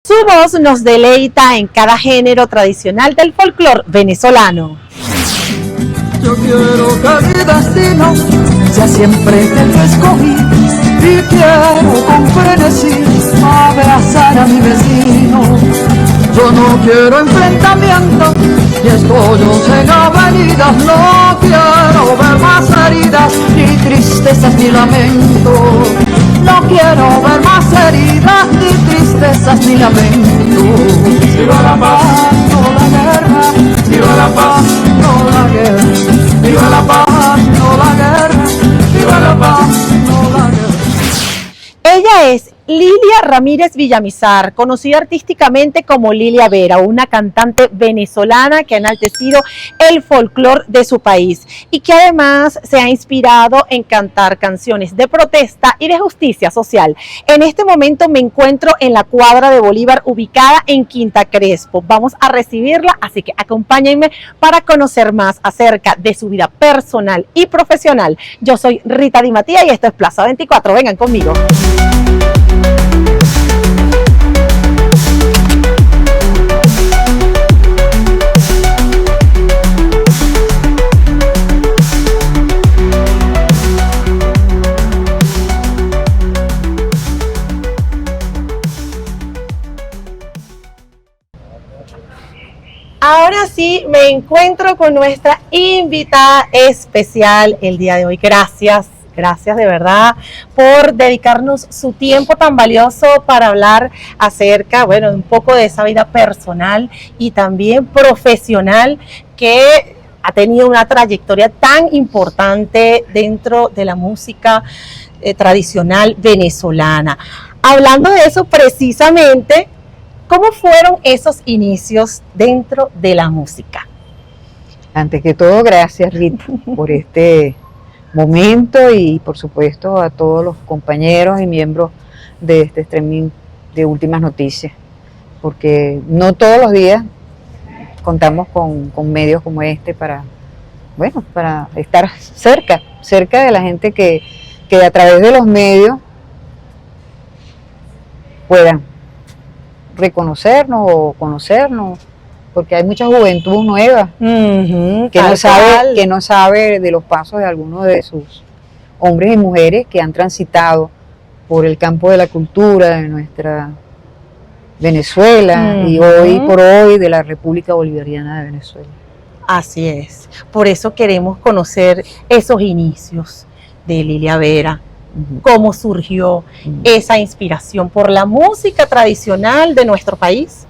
Su voz nos deleita en cada género tradicional del folclore venezolano. Yo quiero que mi destino sea siempre el que escogí y quiero con frenesí abrazar a mi vecino. Yo no quiero enfrentamientos ni escollos en avenidas, no quiero ver más heridas, ni tristezas ni lamentos. No quiero ver más heridas, ni tristezas ni lamentos. Viva la paz, no la guerra, viva la paz, no la guerra. Viva la paz, no la guerra, viva la paz, no la guerra. Ella es Lilia Ramírez Villamizar, conocida artísticamente como Lilia Vera, una cantante venezolana que ha enaltecido el folclore de su país y que además se ha inspirado en cantar canciones de protesta y de justicia social. En este momento me encuentro en la cuadra de Bolívar, ubicada en Quinta Crespo. Vamos a recibirla, así que acompáñenme para conocer más acerca de su vida personal y profesional. Yo soy Rita Di Mattía y esto es Plaza 24. Vengan conmigo. Ahora sí, me encuentro con nuestra invitada especial el día de hoy. Gracias de verdad por dedicarnos su tiempo tan valioso para hablar acerca, bueno, un poco de esa vida personal y también profesional que ha tenido una trayectoria tan importante dentro de la música tradicional venezolana. Hablando de eso precisamente, ¿cómo fueron esos inicios dentro de la música? Antes que todo, gracias Rita por este momento y por supuesto a todos los compañeros y miembros de este streaming de Últimas Noticias, porque no todos los días contamos con medios como este para estar cerca de la gente que a través de los medios puedan reconocernos o conocernos, porque hay mucha juventud nueva que no sabe de los pasos de algunos de sus hombres y mujeres que han transitado por el campo de la cultura de nuestra Venezuela y hoy por hoy de la República Bolivariana de Venezuela. Así es, por eso queremos conocer esos inicios de Lilia Vera. ¿Cómo surgió esa inspiración por la música tradicional de nuestro país?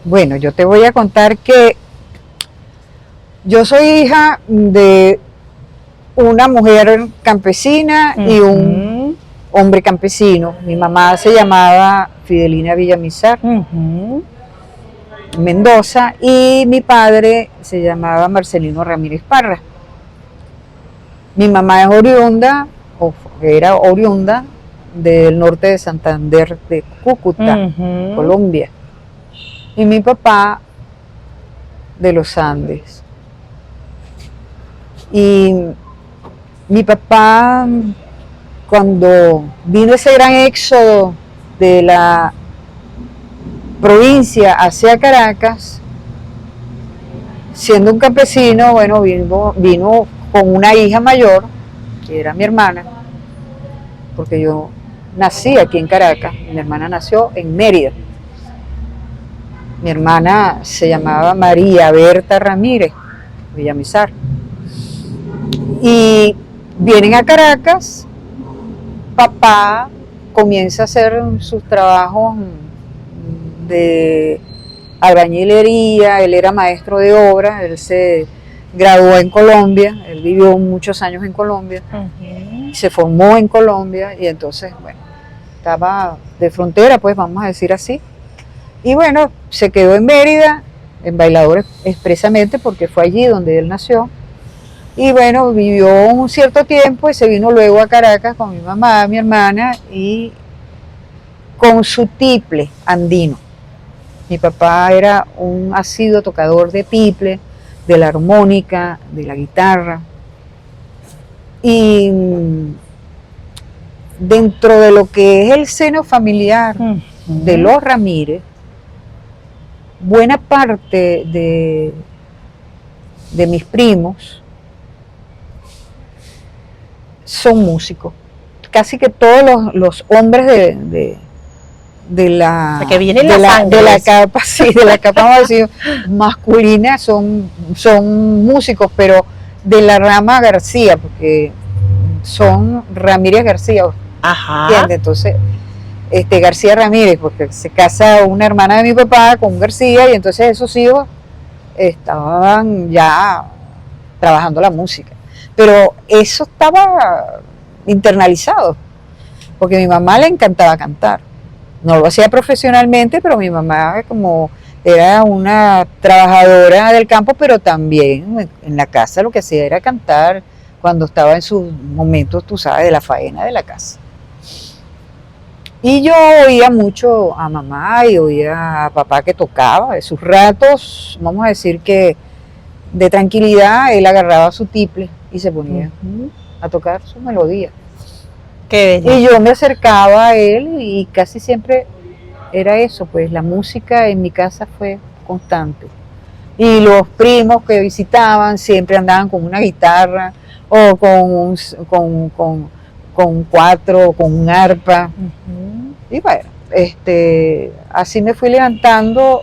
Bueno, yo te voy a contar que yo soy hija de una mujer campesina y un hombre campesino. Mi mamá se llamaba Fidelina Villamizar Mendoza y mi padre se llamaba Marcelino Ramírez Parra. Mi mamá es oriunda, era oriunda del norte de Santander, de Cúcuta, Colombia, y mi papá de los Andes. Y mi papá, cuando vino ese gran éxodo de la provincia hacia Caracas, siendo un campesino, bueno, vino con una hija mayor, que era mi hermana, porque yo nací aquí en Caracas, mi hermana nació en Mérida. Mi hermana se llamaba María Berta Ramírez Villamizar. Y vienen a Caracas, papá comienza a hacer sus trabajos de albañilería, él era maestro de obra, él se graduó en Colombia, él vivió muchos años en Colombia, se formó en Colombia y entonces, bueno, estaba de frontera, pues vamos a decir así. Y bueno, se quedó en Mérida, en Bailadores expresamente porque fue allí donde él nació. Y bueno, vivió un cierto tiempo y se vino luego a Caracas con mi mamá, mi hermana y con su tiple andino. Mi papá era un asiduo tocador de tiple, de la armónica, de la guitarra. Y dentro de lo que es el seno familiar de los Ramírez, buena parte de mis primos son músicos. Casi que todos los hombres de la, O sea, que viene en de la la, sangre, de la eso. capa, sí, de la capa, vamos a decir, masculina, son músicos, pero de la rama García, porque son Ramírez García, Ajá. ¿entiendes? Entonces, García Ramírez, porque se casa una hermana de mi papá con un García, y entonces esos hijos estaban ya trabajando la música. Pero eso estaba internalizado, porque a mi mamá le encantaba cantar. No lo hacía profesionalmente, pero mi mamá como era una trabajadora del campo, pero también en la casa lo que hacía era cantar cuando estaba en sus momentos, tú sabes, de la faena de la casa. Y yo oía mucho a mamá y oía a papá que tocaba. De sus ratos, vamos a decir que de tranquilidad, él agarraba su tiple y se ponía a tocar su melodía. Qué bello. Y yo me acercaba a él y casi siempre era eso, pues la música en mi casa fue constante. Y los primos que visitaban siempre andaban con una guitarra o con un cuatro, con un arpa. Y bueno, así me fui levantando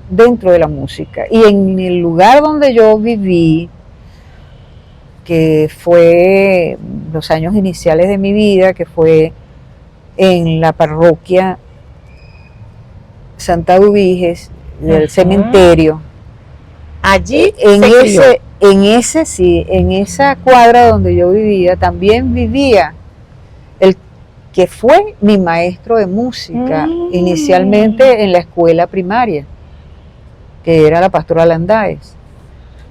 dentro de la música. Y en el lugar donde yo viví, que fue los años iniciales de mi vida, que fue en la parroquia Santa Dubiges, del cementerio. Allí En se crió. en esa cuadra donde yo vivía, también vivía el que fue mi maestro de música, inicialmente en la escuela primaria, que era la Pastora Landáez,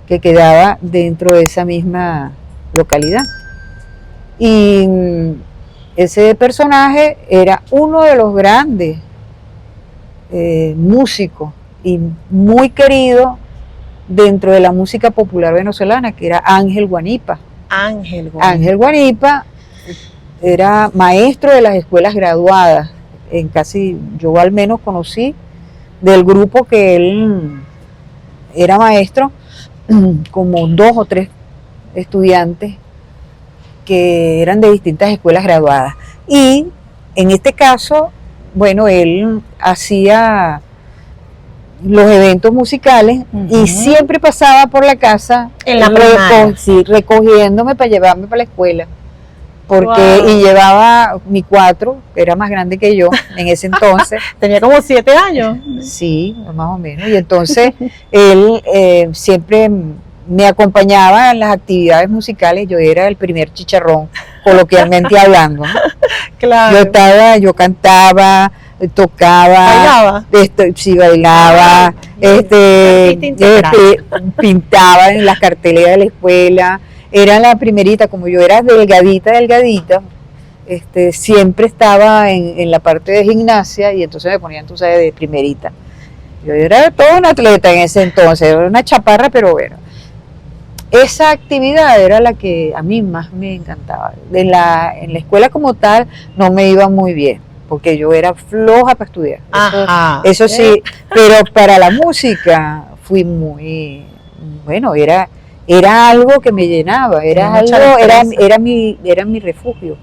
que quedaba dentro de esa misma localidad. Y ese personaje era uno de los grandes músicos y muy querido dentro de la música popular venezolana, que era Ángel Guanipa. Ángel Guanipa era maestro de las escuelas graduadas, yo al menos conocí del grupo que él era maestro, como 2 o 3 estudiantes que eran de distintas escuelas graduadas. Y en este caso, bueno, él hacía los eventos musicales y siempre pasaba por la casa en la primaria. recogiéndome para llevarme para la escuela. Porque, y llevaba mi 4, que era más grande que yo en ese entonces. Tenía como 7 años. Sí, más o menos. Y entonces él siempre me acompañaba en las actividades musicales. Yo era el primer chicharrón, coloquialmente hablando, ¿no? Claro. Yo cantaba, tocaba, ¿Bailaba? Sí, bailaba, pintaba en las carteleras de la escuela. Era la primerita, como yo era delgadita, siempre estaba en la parte de gimnasia y entonces me ponían, tú sabes, de primerita. Yo era todo un atleta en ese entonces, era una chaparra, pero bueno. Esa actividad era la que a mí más me encantaba. En la escuela como tal no me iba muy bien, porque yo era floja para estudiar. Eso sí, pero para la música fui muy, bueno, era algo que me llenaba, era mi refugio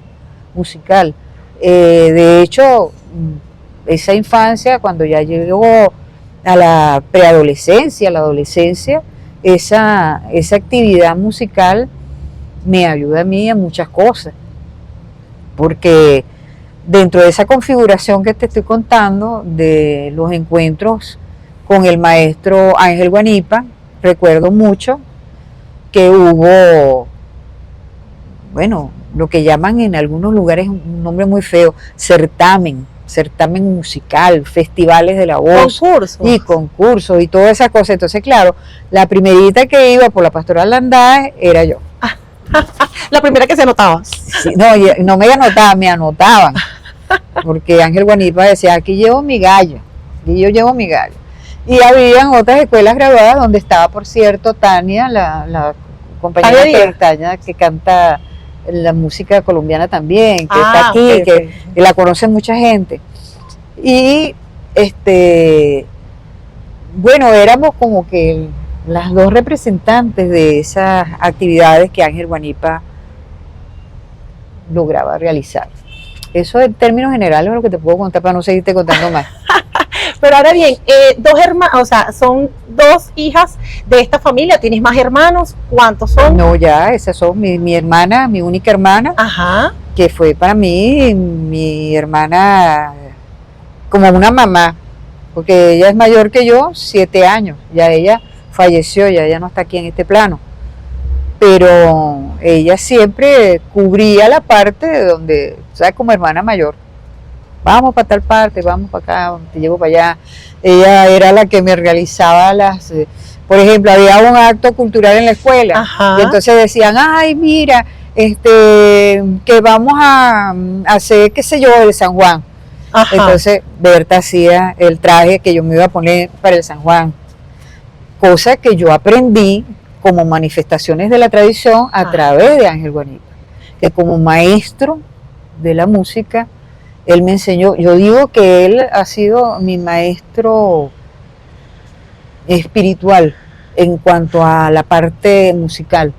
musical. De hecho, esa infancia, cuando ya llegó a la preadolescencia, a la adolescencia, esa actividad musical me ayuda a mí a muchas cosas, porque dentro de esa configuración que te estoy contando, de los encuentros con el maestro Ángel Guanipa, recuerdo mucho que hubo, bueno, lo que llaman en algunos lugares un nombre muy feo, certamen musical, festivales de la voz, concursos y todas esas cosas. Entonces, claro, la primerita que iba por la Pastoral Landáez era yo. La primera que se anotaba. Sí, no me anotaba, me anotaban, porque Ángel Guanipa decía, aquí llevo mi gallo, y yo llevo mi gallo. Y habían otras escuelas graduadas donde estaba, por cierto, Tania, la compañera que canta la música colombiana también, que está aquí, que la conoce mucha gente. Y bueno, éramos como que las dos representantes de esas actividades que Ángel Guanipa lograba realizar. Eso en términos generales es lo que te puedo contar para no seguirte contando más. Pero ahora bien, dos hermanos, o sea, son dos hijas de esta familia. ¿Tienes más hermanos? ¿Cuántos son? No, ya, esas son mi hermana, mi única hermana, Ajá. que fue para mí mi hermana como una mamá, porque ella es mayor que yo, 7 años, ya ella falleció, ya ella no está aquí en este plano, pero ella siempre cubría la parte de donde, ¿sabes? Como hermana mayor, vamos para tal parte, vamos para acá, te llevo para allá. Ella era la que me realizaba por ejemplo, había un acto cultural en la escuela, Ajá. y entonces decían, ay, mira, que vamos a hacer, qué sé yo, el San Juan. Ajá. Entonces Berta hacía el traje que yo me iba a poner para el San Juan, cosa que yo aprendí como manifestaciones de la tradición a través de Ángel Guanipa, que como maestro de la música, él me enseñó. Yo digo que él ha sido mi maestro espiritual en cuanto a la parte musical,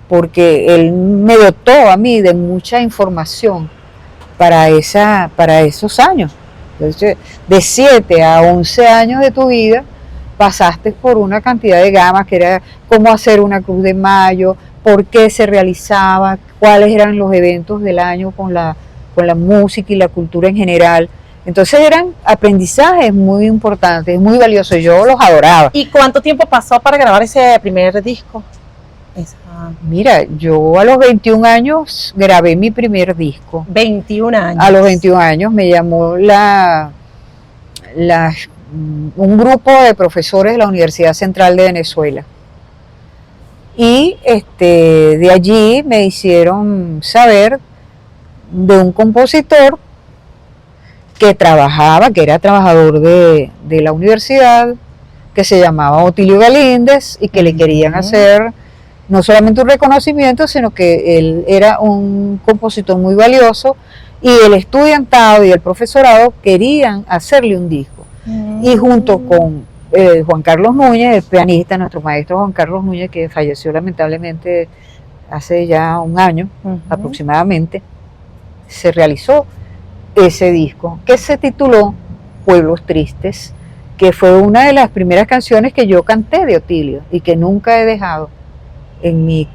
porque él me dotó a mí de mucha información para esos años. Entonces, de 7 a 11 años de tu vida pasaste por una cantidad de gamas, que era cómo hacer una cruz de mayo, por qué se realizaba, cuáles eran los eventos del año con la música y la cultura en general. Entonces eran aprendizajes muy importantes, muy valiosos, yo los adoraba. ¿Y cuánto tiempo pasó para grabar ese primer disco? Mira, yo a los 21 años grabé mi primer disco. 21 años. A los 21 años me llamó un grupo de profesores de la Universidad Central de Venezuela. Y de allí me hicieron saber de un compositor que era trabajador de la universidad, que se llamaba Otilio Galíndez, y que le querían hacer no solamente un reconocimiento, sino que él era un compositor muy valioso, y el estudiantado y el profesorado querían hacerle un disco. Y junto con Juan Carlos Núñez, el pianista, nuestro maestro Juan Carlos Núñez, que falleció lamentablemente hace ya un año aproximadamente, se realizó ese disco, que se tituló Pueblos Tristes, que fue una de las primeras canciones que yo canté de Otilio y que nunca he dejado en mi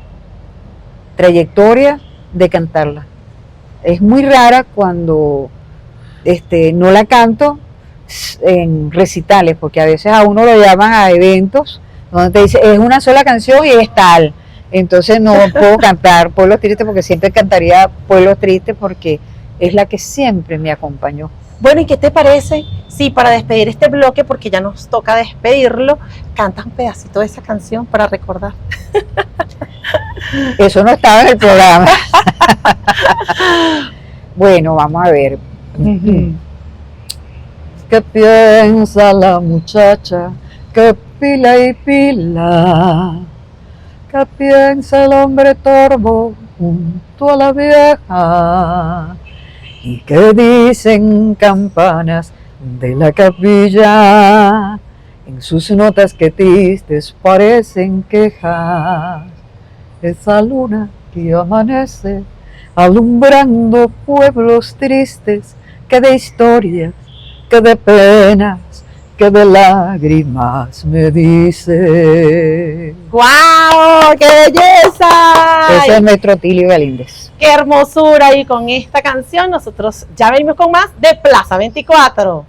trayectoria de cantarla. Es muy rara cuando no la canto en recitales, porque a veces a uno lo llaman a eventos donde te dice, es una sola canción y es tal. Entonces no puedo cantar Pueblos Tristes, porque siempre cantaría Pueblos Tristes, porque es la que siempre me acompañó. Bueno, ¿y qué te parece si para despedir este bloque, porque ya nos toca despedirlo, cantas un pedacito de esa canción para recordar? Eso no estaba en el programa. Bueno, vamos a ver. ¿Qué piensa la muchacha? ¿Qué pila y pila? ¿Qué piensa el hombre torvo junto a la vieja? ¿Y qué dicen campanas de la capilla? En sus notas que tristes parecen quejas. Esa luna que amanece alumbrando pueblos tristes, que de historias, que de penas, que de lágrimas me dice. ¡Guau! ¡Qué belleza! Ese es nuestro Otilio Galíndez. ¡Qué hermosura! Y con esta canción nosotros ya venimos con más de Plaza 24.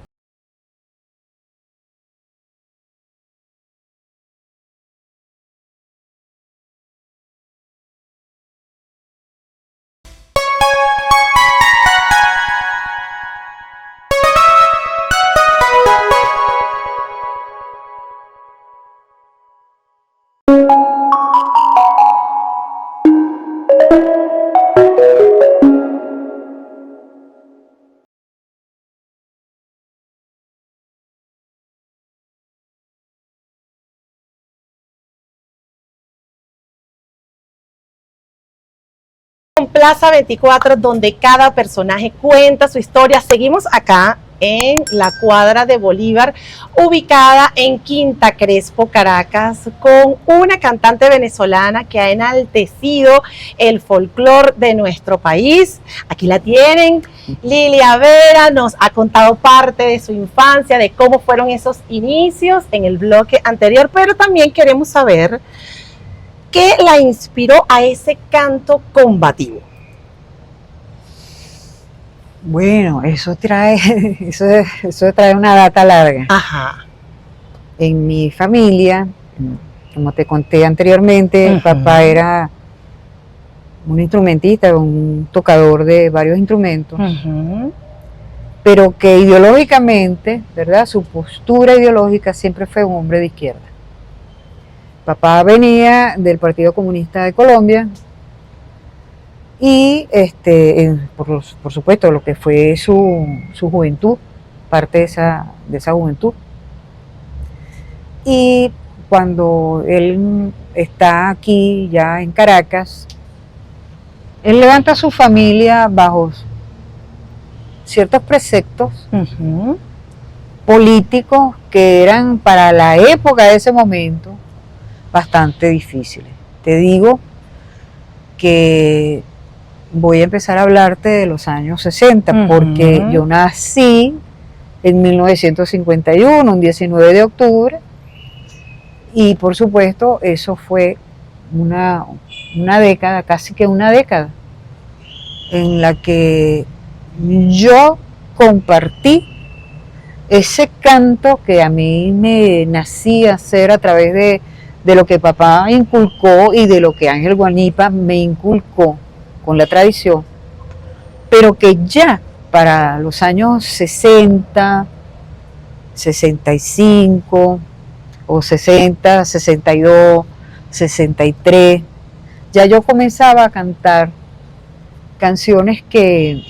Plaza 24, donde cada personaje cuenta su historia. Seguimos acá en la cuadra de Bolívar, ubicada en Quinta Crespo, Caracas, con una cantante venezolana que ha enaltecido el folclore de nuestro país. Aquí la tienen, Lilia Vera nos ha contado parte de su infancia, de cómo fueron esos inicios en el bloque anterior, pero también queremos saber qué la inspiró a ese canto combativo. Bueno, eso trae una data larga. Ajá. En mi familia, como te conté anteriormente, el papá era un instrumentista, un tocador de varios instrumentos, pero que ideológicamente, ¿verdad? Su postura ideológica siempre fue un hombre de izquierda. Papá venía del Partido Comunista de Colombia y por supuesto lo que fue su juventud, parte de esa juventud. Y cuando él está aquí ya en Caracas, él levanta a su familia bajo ciertos preceptos políticos que eran para la época de ese momento bastante difíciles. Te digo que voy a empezar a hablarte de los años 60, porque yo nací en 1951, un 19 de octubre, y por supuesto eso fue una década, casi que una década, en la que yo compartí ese canto que a mí me nacía hacer a través de lo que papá inculcó y de lo que Ángel Guanipa me inculcó con la tradición, pero que ya para los años 60, 65 o 60, 62, 63, ya yo comenzaba a cantar canciones que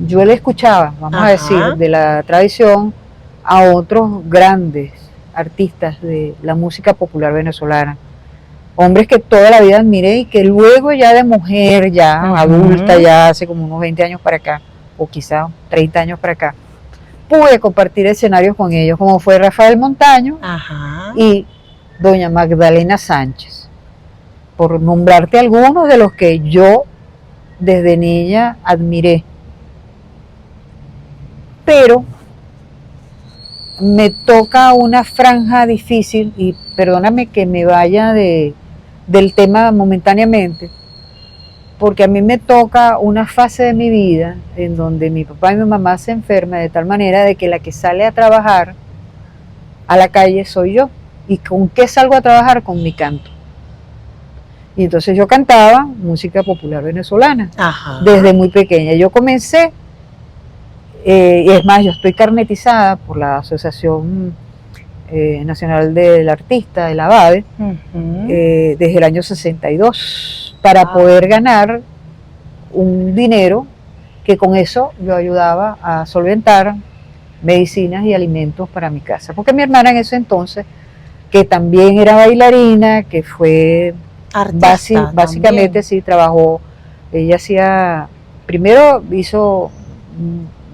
yo le escuchaba, vamos a decir, de la tradición a otros grandes artistas de la música popular venezolana, hombres que toda la vida admiré y que luego ya de mujer, ya adulta, ya hace como unos 20 años para acá, o quizá 30 años para acá, pude compartir escenarios con ellos, como fue Rafael Montaño y doña Magdalena Sánchez, por nombrarte algunos de los que yo desde niña admiré. Pero me toca una franja difícil, y perdóname que me vaya del tema momentáneamente, porque a mí me toca una fase de mi vida en donde mi papá y mi mamá se enferman de tal manera de que la que sale a trabajar a la calle soy yo. ¿Y con qué salgo a trabajar? Con mi canto. Y entonces yo cantaba música popular venezolana desde muy pequeña. Yo comencé, y es más, yo estoy carnetizada por la Asociación Nacional del Artista, de la ABADE, desde el año 62, para poder ganar un dinero que con eso yo ayudaba a solventar medicinas y alimentos para mi casa. Porque mi hermana en ese entonces, que también era bailarina, que fue básicamente sí, trabajó, ella hacía, primero hizo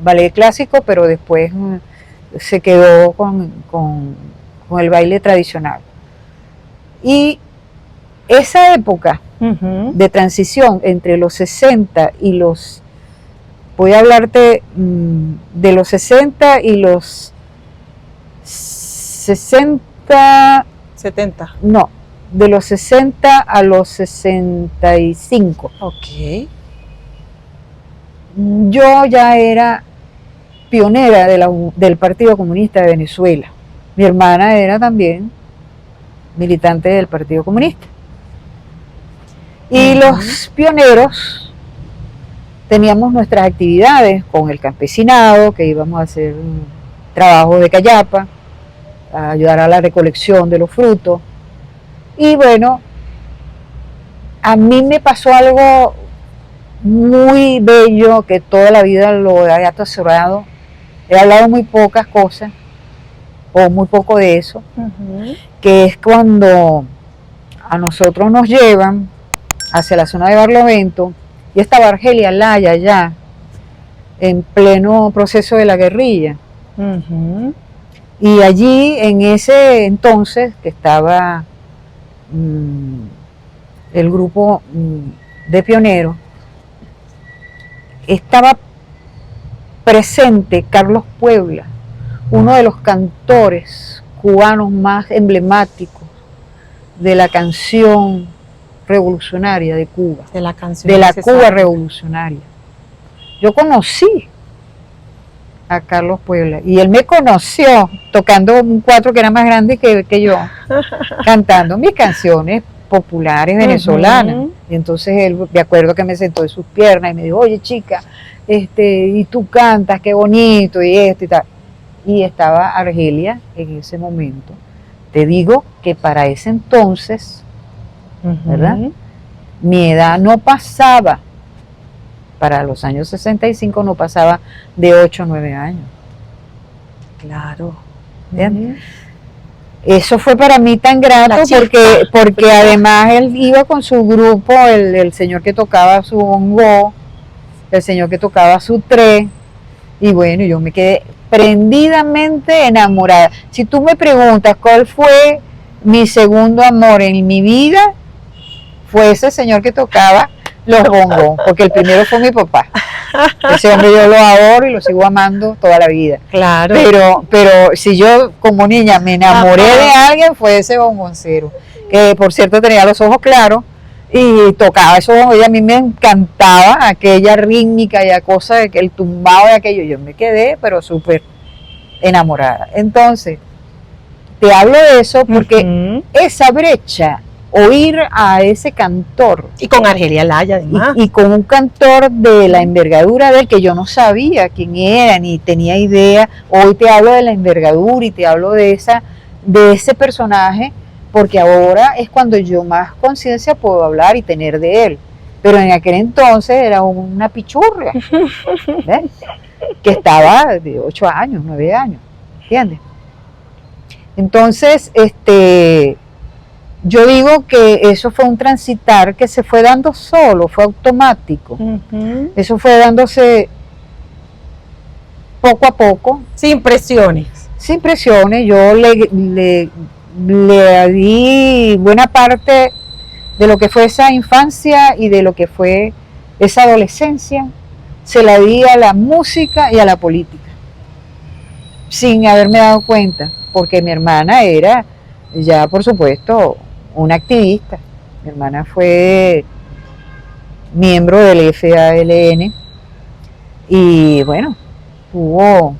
ballet clásico, pero después se quedó con el baile tradicional. Y esa época de transición entre los 60 y los, voy a hablarte de los 60 y los 60, 70. No, de los 60 a los 65. Ok. Yo ya era pionera del Partido Comunista de Venezuela. Mi hermana era también militante del Partido Comunista. Y los pioneros teníamos nuestras actividades con el campesinado, que íbamos a hacer trabajo de callapa, a ayudar a la recolección de los frutos. Y bueno, a mí me pasó algo muy bello que toda la vida lo he atesorado. He hablado muy pocas cosas, o muy poco de eso, que es cuando a nosotros nos llevan hacia la zona de Barlovento y estaba Argelia Laya ya, en pleno proceso de la guerrilla. Ujú. Y allí, en ese entonces, que estaba el grupo de pioneros, estaba presente Carlos Puebla, uno de los cantores cubanos más emblemáticos de la canción revolucionaria de Cuba, De la canción. de la necesaria. Cuba revolucionaria. Yo conocí a Carlos Puebla y él me conoció tocando un cuatro que era más grande que yo, cantando mis canciones populares venezolanas. Ujú. Y entonces él, de acuerdo que me sentó en sus piernas y me dijo, oye chica, y tú cantas, qué bonito, y esto y tal. Y estaba Argelia en ese momento. Te digo que para ese entonces, ¿verdad? Mi edad no pasaba, para los años 65 no pasaba de 8 o 9 años. Claro. ¿Entiendes? Ujú. Eso fue para mí tan grato La chispa. porque además él iba con su grupo, el señor que tocaba su bongo, el señor que tocaba su tre, y bueno, yo me quedé prendidamente enamorada. Si tú me preguntas cuál fue mi segundo amor en mi vida, fue ese señor que tocaba los bongos, porque el primero fue mi papá. Ese hombre yo lo adoro y lo sigo amando toda la vida. Claro. Pero si yo como niña me enamoré Ajá. de alguien, fue ese bongoncero, que por cierto tenía los ojos claros y tocaba esos bongos, y a mí me encantaba aquella rítmica y la cosa de que el tumbado de aquello, yo me quedé pero súper enamorada. Entonces, te hablo de eso porque Ujú. esa brecha, oír a ese cantor, Y con Argelia Laya, además. y con un cantor de la envergadura del que yo no sabía quién era, ni tenía idea. Hoy te hablo de la envergadura y te hablo de ese personaje, porque ahora es cuando yo más conciencia puedo hablar y tener de él. Pero en aquel entonces era una pichurria, ¿ves? Que estaba de 8 años, 9 años, ¿entiendes? Entonces, yo digo que eso fue un transitar que se fue dando solo, fue automático. Ujú. Eso fue dándose poco a poco, Sin presiones. sin presiones. Yo le di buena parte de lo que fue esa infancia y de lo que fue esa adolescencia, se la di a la música y a la política, sin haberme dado cuenta, porque mi hermana era ya, por supuesto, una activista. Mi hermana fue miembro del FALN y bueno, tuvo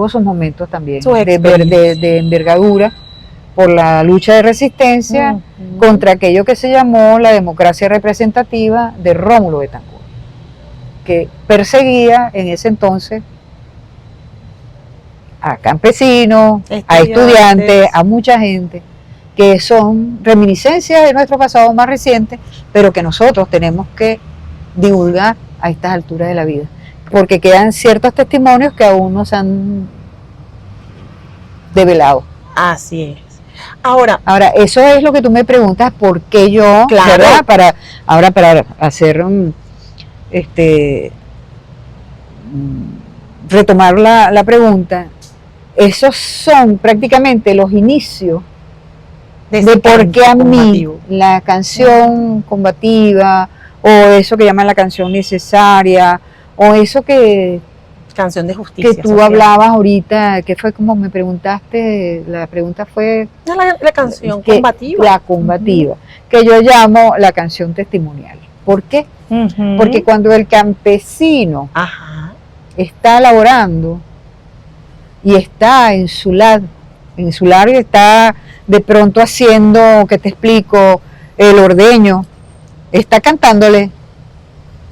sus momentos también Sus de experiencias. envergadura por la lucha de resistencia Ujú. contra aquello que se llamó la democracia representativa de Rómulo Betancourt, que perseguía en ese entonces a campesinos, a estudiantes, a mucha gente, que son reminiscencias de nuestro pasado más reciente, pero que nosotros tenemos que divulgar a estas alturas de la vida, porque quedan ciertos testimonios que aún no se han develado. Así es. Ahora, Ahora, eso es lo que tú me preguntas, ¿por qué yo? Claro. ¿Verdad? Para hacer retomar la pregunta, esos son prácticamente los inicios de ese por qué a canto mí combativo. la canción combativa, o eso que llaman la canción necesaria, o eso que Canción de justicia. tú social. hablabas ahorita, que fue como me preguntaste, la pregunta fue La canción que- combativa. la combativa, que yo llamo la canción testimonial. ¿Por qué? Ujú. Porque cuando el campesino Ajá. está laborando y está en su lado y está de pronto haciendo, que te explico, el ordeño, está cantándole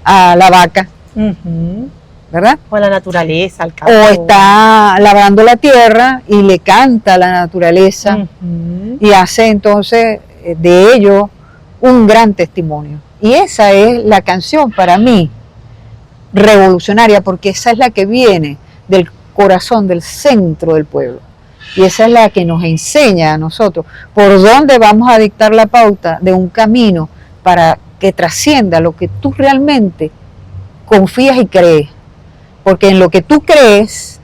a la vaca, Ujú. ¿verdad? O a la naturaleza, al campo. O está labrando la tierra y le canta a la naturaleza Ujú. y hace entonces de ello un gran testimonio. Y esa es la canción para mí revolucionaria, porque esa es la que viene del corazón, del centro del pueblo. Y esa es la que nos enseña a nosotros por dónde vamos a dictar la pauta de un camino para que trascienda lo que tú realmente confías y crees, porque en lo que tú crees,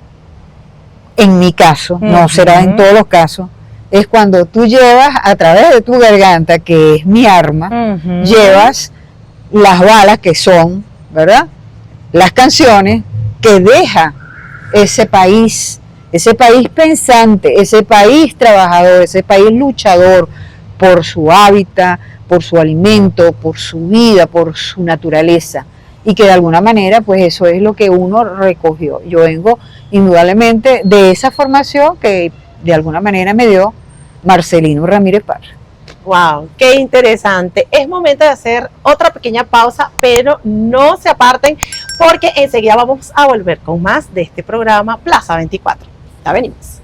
en mi caso, no será en todos los casos, es cuando tú llevas a través de tu garganta, que es mi arma, llevas las balas que son, ¿verdad? Las canciones que deja ese país pensante, ese país trabajador, ese país luchador por su hábitat, por su alimento, por su vida, por su naturaleza, y que de alguna manera pues eso es lo que uno recogió. Yo vengo indudablemente de esa formación que de alguna manera me dio Marcelino Ramírez Parra. Wow, qué interesante. Es momento de hacer otra pequeña pausa, pero no se aparten porque enseguida vamos a volver con más de este programa Plaza 24. Ya venimos.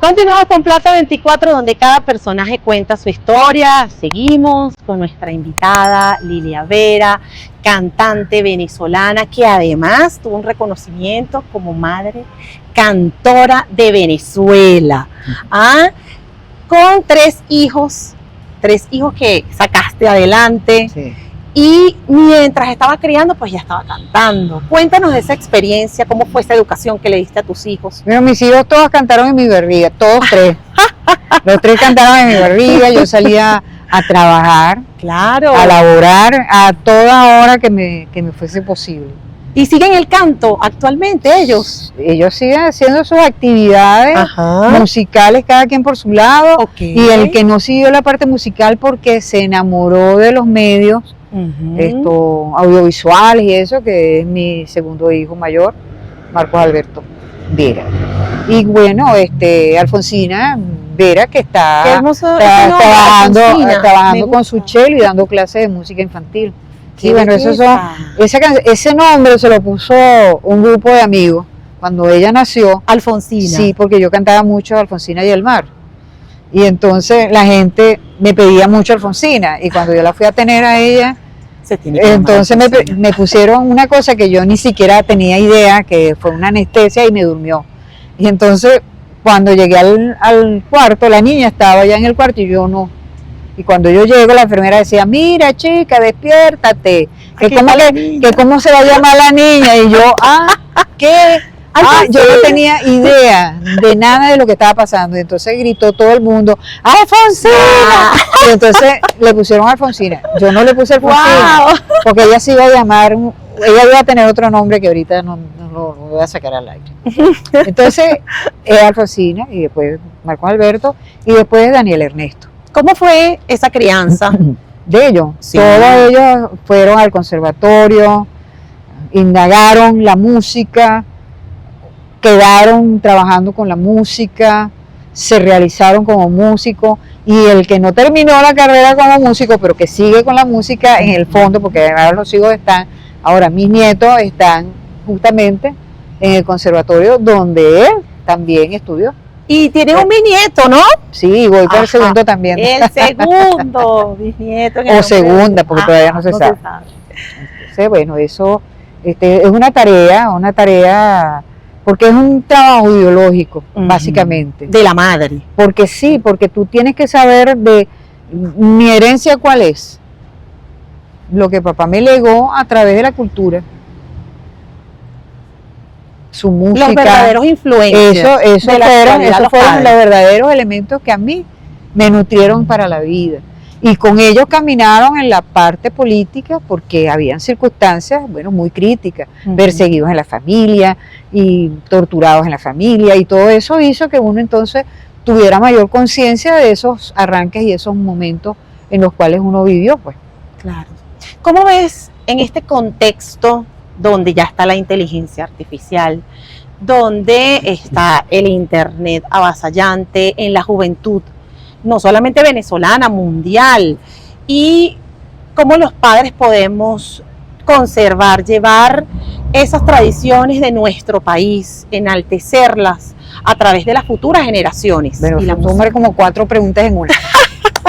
Continuamos con Plaza 24, donde cada personaje cuenta su historia. Seguimos con nuestra invitada Lilia Vera, cantante venezolana que además tuvo un reconocimiento como madre cantora de Venezuela. Con tres hijos que sacaste adelante. Sí. Y mientras estaba criando, pues ya estaba cantando. Cuéntanos de esa experiencia, cómo fue esa educación que le diste a tus hijos. Bueno, mis hijos todos cantaron en mi barriga, todos tres. Los tres cantaron en mi barriga, yo salía a trabajar, Claro. a laborar a toda hora que me fuese posible. ¿Y siguen el canto actualmente ellos? Ellos siguen haciendo sus actividades Ajá. musicales, cada quien por su lado, Ok. y el que no siguió la parte musical porque se enamoró de los medios audiovisuales y eso, que es mi segundo hijo mayor, Marcos Alberto Vera. Y bueno, Alfonsina Vera, que Qué está hermoso ese nombre, Alfonsina. Me trabajando con gusta. su cello y dando clases de música infantil. Qué Sí, bueno, ese nombre se lo puso un grupo de amigos cuando ella nació. Alfonsina. Sí, porque yo cantaba mucho Alfonsina y el mar. Y entonces la gente me pedía mucho Alfonsina. Y cuando yo la fui a tener a ella, Se tiene que llamar entonces Alfonsina. me pusieron una cosa que yo ni siquiera tenía idea, que fue una anestesia y me durmió. Y entonces cuando llegué al cuarto, la niña estaba ya en el cuarto y yo no. Y cuando yo llego, la enfermera decía, mira chica, despiértate, que cómo se va a llamar la niña. Y yo, ¿qué? Yo no tenía idea de nada de lo que estaba pasando. Y entonces gritó todo el mundo, ¡Alfonsina! Y entonces le pusieron Alfonsina. Yo no le puse Alfonsina, Wow. porque ella se iba a llamar, ella iba a tener otro nombre que ahorita no lo voy a sacar al aire. Entonces, Alfonsina, y después Marcos Alberto, y después Daniel Ernesto. ¿Cómo fue esa crianza? De ellos, Sí. todos ellos fueron al conservatorio, indagaron la música, quedaron trabajando con la música, se realizaron como músicos, y el que no terminó la carrera como músico, pero que sigue con la música en el fondo, porque ahora los hijos ahora mis nietos están justamente en el conservatorio donde él también estudió. Y tienes un bisnieto, ¿no? Sí, voy para el Ajá. segundo también. El segundo bisnieto. O segunda, porque todavía no se sabe. Entonces, bueno, eso es una tarea, porque es un trabajo ideológico, básicamente. De la madre. Porque sí, porque tú tienes que saber de mi herencia cuál es. Lo que papá me legó a través de la cultura. Su música. Los verdaderos influencers. Esos de la actualidad, fueron padres. los verdaderos elementos que a mí me nutrieron para la vida. Y con ellos caminaron en la parte política porque habían circunstancias, bueno, muy críticas, perseguidos en la familia y torturados en la familia, y todo eso hizo que uno entonces tuviera mayor conciencia de esos arranques y esos momentos en los cuales uno vivió, pues. Claro. ¿Cómo ves en este contexto donde ya está la inteligencia artificial, donde está el internet avasallante en la juventud, no solamente venezolana, mundial, y cómo los padres podemos conservar, llevar esas tradiciones de nuestro país, enaltecerlas a través de las futuras generaciones. Bueno, y la tomar como 4 preguntas en una.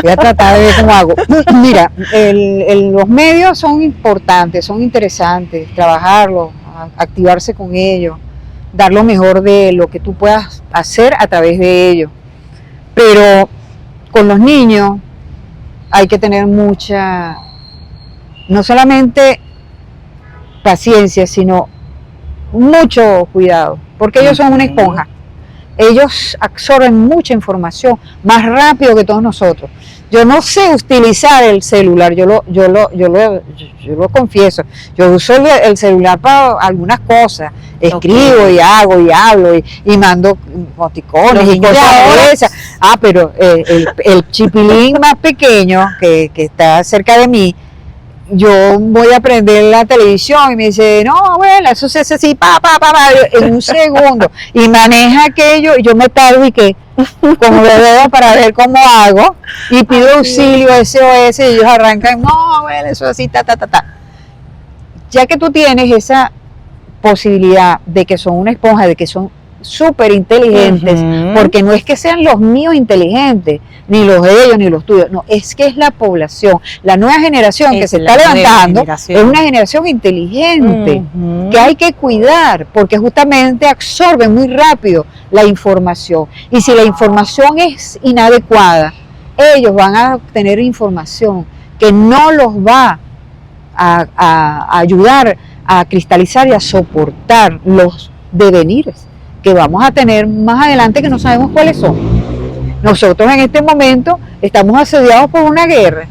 Voy a tratar de ver cómo hago. Mira, los medios son importantes, son interesantes, trabajarlos, activarse con ellos, dar lo mejor de lo que tú puedas hacer a través de ellos. Pero con los niños hay que tener mucha, no solamente paciencia, sino mucho cuidado, porque ellos son una esponja. Ellos absorben mucha información más rápido que todos nosotros. Yo no sé utilizar el celular, yo lo confieso. Yo uso el celular para algunas cosas, escribo y hago y hablo y mando emoticones y cosas de esas. Pero el chipilín más pequeño que está cerca de mí, yo voy a prender la televisión y me dice, no, abuela, eso se hace así, en un segundo, y maneja aquello, y yo me paro y que, como le dedo para ver cómo hago, y pido auxilio, SOS, y ellos arrancan, no, abuela, eso así, Ya que tú tienes esa posibilidad de que son una esponja, de que son súper inteligentes, porque no es que sean los míos inteligentes, ni los de ellos, ni los tuyos, no, es que es la población, la nueva generación que se está levantando, es una generación inteligente, que hay que cuidar, porque justamente absorben muy rápido la información, y si la información es inadecuada, ellos van a obtener información que no los va a ayudar a cristalizar y a soportar los devenires que vamos a tener más adelante, que no sabemos cuáles son. Nosotros en este momento estamos asediados por una guerra,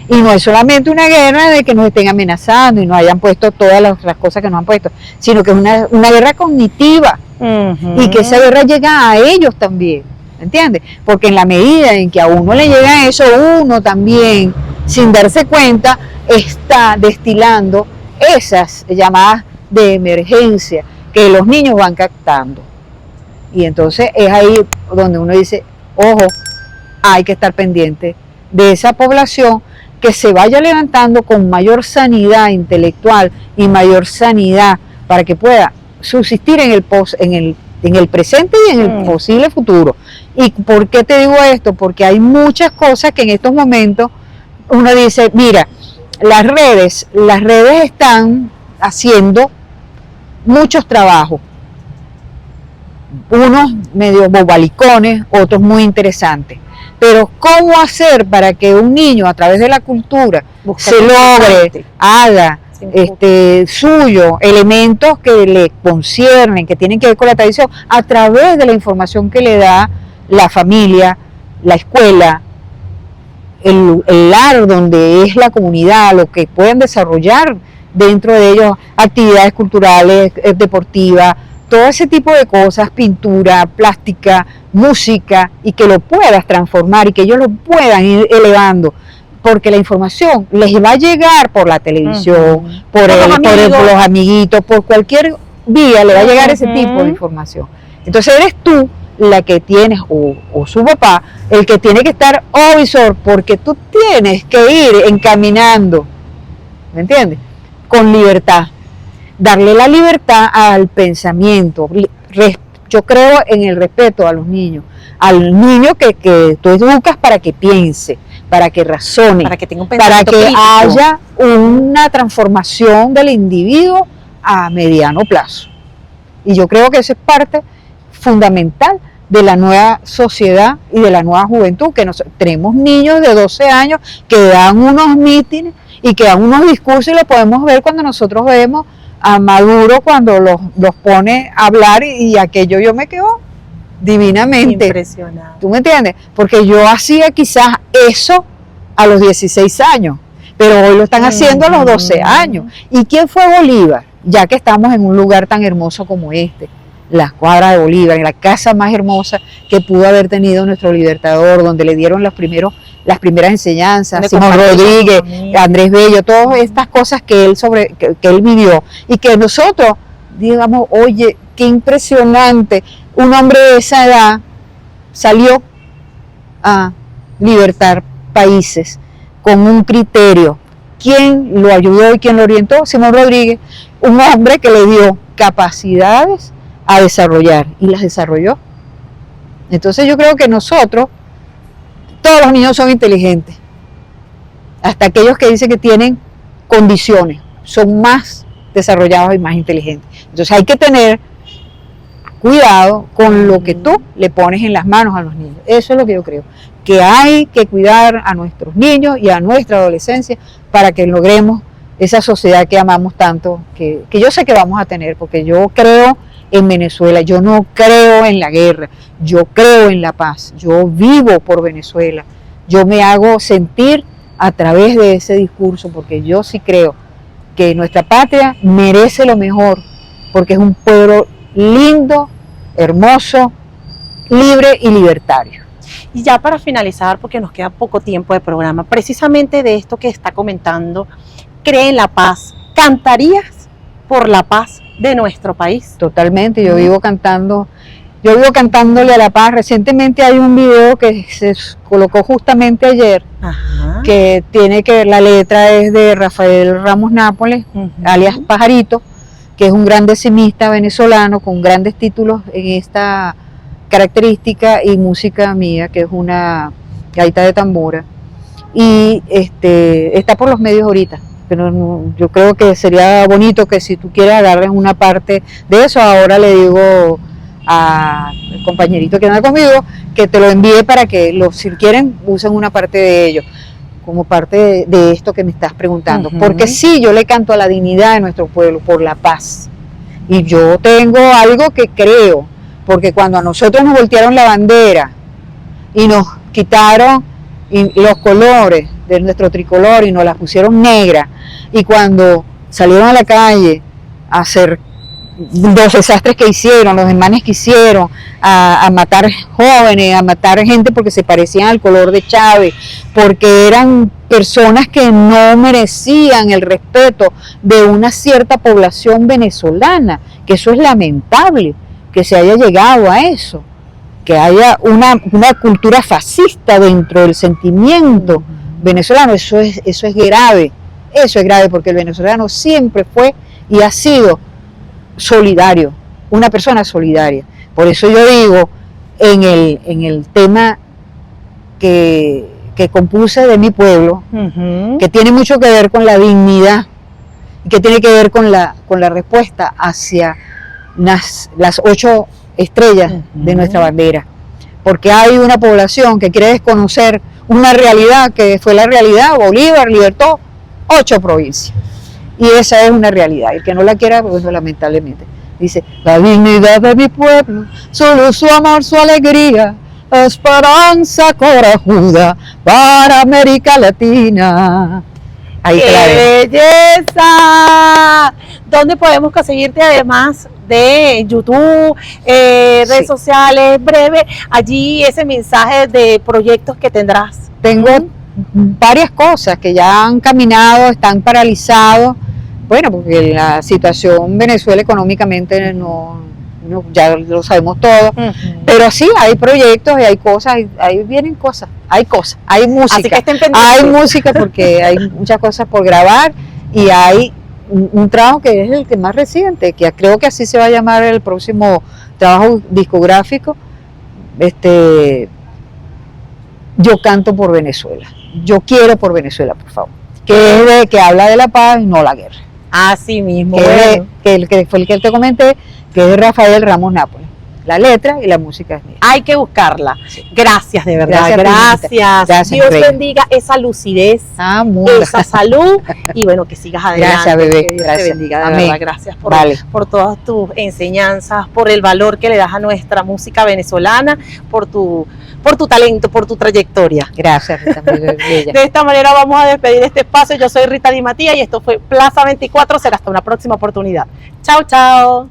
y no es solamente una guerra de que nos estén amenazando y nos hayan puesto todas las cosas que nos han puesto, sino que es una guerra cognitiva, y que esa guerra llega a ellos también, ¿entiendes? Porque en la medida en que a uno le llega eso, uno también, sin darse cuenta, está destilando esas llamadas de emergencia que los niños van captando. Y entonces es ahí donde uno dice, ojo, hay que estar pendiente de esa población que se vaya levantando con mayor sanidad intelectual y mayor sanidad para que pueda subsistir en el presente y en el posible futuro. ¿Y por qué te digo esto? Porque hay muchas cosas que en estos momentos uno dice, mira, las redes están haciendo muchos trabajos, unos medio bobalicones, otros muy interesantes, pero ¿cómo hacer para que un niño a través de la cultura se logre, haga suyo elementos que le conciernen, que tienen que ver con la tradición, a través de la información que le da la familia, la escuela, el lar donde es la comunidad, lo que pueden desarrollar dentro de ellos, actividades culturales, deportivas, todo ese tipo de cosas, pintura, plástica, música, y que lo puedas transformar y que ellos lo puedan ir elevando, porque la información les va a llegar por la televisión, por los amiguitos, por cualquier vía le va a llegar ese tipo de información. Entonces eres tú la que tienes, o su papá, el que tiene que estar ovisor, porque tú tienes que ir encaminando, ¿me entiendes? Con libertad, darle la libertad al pensamiento. Yo creo en el respeto a los niños, al niño que tú educas para que piense, para que razone, para que tenga un para que crítico. Haya una transformación del individuo a mediano plazo. Y yo creo que eso es parte fundamental de la nueva sociedad y de la nueva juventud, que tenemos niños de 12 años que dan unos mítines y que dan unos discursos, y lo podemos ver cuando nosotros vemos a Maduro cuando los pone a hablar, y aquello yo me quedo divinamente impresionado. ¿Tú me entiendes? Porque yo hacía quizás eso a los 16 años, pero hoy lo están haciendo a los 12 años. ¿Y quién fue Bolívar? Ya que estamos en un lugar tan hermoso como este, la cuadra de Bolívar, en la casa más hermosa que pudo haber tenido nuestro libertador, donde le dieron las primeras enseñanzas, Simón Rodríguez, Andrés Bello, todas estas cosas que él vivió, y que nosotros digamos, oye, qué impresionante, un hombre de esa edad salió a libertar países con un criterio. ¿Quién lo ayudó y quién lo orientó? Simón Rodríguez, un hombre que le dio capacidades a desarrollar y las desarrolló. Entonces yo creo que nosotros, todos los niños son inteligentes, hasta aquellos que dicen que tienen condiciones, son más desarrollados y más inteligentes. Entonces hay que tener cuidado con lo que tú le pones en las manos a los niños. Eso es lo que yo creo, que hay que cuidar a nuestros niños y a nuestra adolescencia para que logremos esa sociedad que amamos tanto, que yo sé que vamos a tener, porque yo creo en Venezuela, yo no creo en la guerra, yo creo en la paz, yo vivo por Venezuela, yo me hago sentir a través de ese discurso, porque yo sí creo que nuestra patria merece lo mejor, porque es un pueblo lindo, hermoso, libre y libertario. Y ya para finalizar, porque nos queda poco tiempo de programa, precisamente de esto que está comentando, cree en la paz, ¿cantarías por la paz de nuestro país? Totalmente, yo vivo cantándole a la paz. Recientemente hay un video que se colocó justamente ayer, Ajá. que tiene que ver, la letra es de Rafael Ramos Nápoles, alias Pajarito, que es un gran decimista venezolano con grandes títulos en esta característica y música mía, que es una gaita de tambora, y está por los medios ahorita, pero yo creo que sería bonito que si tú quieres agarres una parte de eso. Ahora le digo al compañerito que anda conmigo que te lo envíe para que si quieren usen una parte de ello como parte de esto que me estás preguntando, porque sí, yo le canto a la dignidad de nuestro pueblo, por la paz, y yo tengo algo que creo, porque cuando a nosotros nos voltearon la bandera y nos quitaron los colores de nuestro tricolor y nos las pusieron negra, y cuando salieron a la calle a hacer los desastres que hicieron, los desmanes que hicieron, a matar jóvenes, a matar gente porque se parecían al color de Chávez, porque eran personas que no merecían el respeto de una cierta población venezolana, que eso es lamentable, que se haya llegado a eso, que haya una cultura fascista dentro del sentimiento venezolano. Eso es grave, porque el venezolano siempre fue y ha sido solidario, una persona solidaria. Por eso yo digo, en el tema que compuse de mi pueblo, que tiene mucho que ver con la dignidad, y que tiene que ver con la respuesta hacia las 8 estrellas de nuestra bandera, porque hay una población que quiere desconocer una realidad que fue la realidad. Bolívar libertó 8 provincias, y esa es una realidad. El que no la quiera, pues lamentablemente. Dice, la dignidad de mi pueblo, solo su amor, su alegría, esperanza corajuda para América Latina. Ahí ¡Qué belleza! ¿Dónde podemos conseguirte, además de YouTube, redes sociales, breve, allí ese mensaje de proyectos que tendrás? Tengo varias cosas que ya han caminado, están paralizados. Bueno, porque la situación en Venezuela económicamente ya lo sabemos todo, pero sí, hay proyectos y hay cosas, ahí vienen cosas, hay música. Así que estén pendientes. Hay música porque hay muchas cosas por grabar, y hay un trabajo que es el que más reciente, que creo que así se va a llamar el próximo trabajo discográfico. Yo canto por Venezuela, yo quiero por Venezuela, por favor, que habla de la paz y no la guerra. Así mismo, que fue el que te comenté, que es de Rafael Ramos Nápoles. La letra y la música es mía. Hay que buscarla. Sí. Gracias, de verdad. Gracias. Dios bendiga esa lucidez, esa salud, y bueno, que sigas adelante. Gracias, bebé. Que Dios te bendiga, de verdad. Gracias por todas tus enseñanzas, por el valor que le das a nuestra música venezolana, por tu talento, por tu trayectoria. Gracias, Rita, bella. De esta manera vamos a despedir este espacio. Yo soy Rita Di Mattía y esto fue Plaza 24. Será hasta una próxima oportunidad. Chao, chao.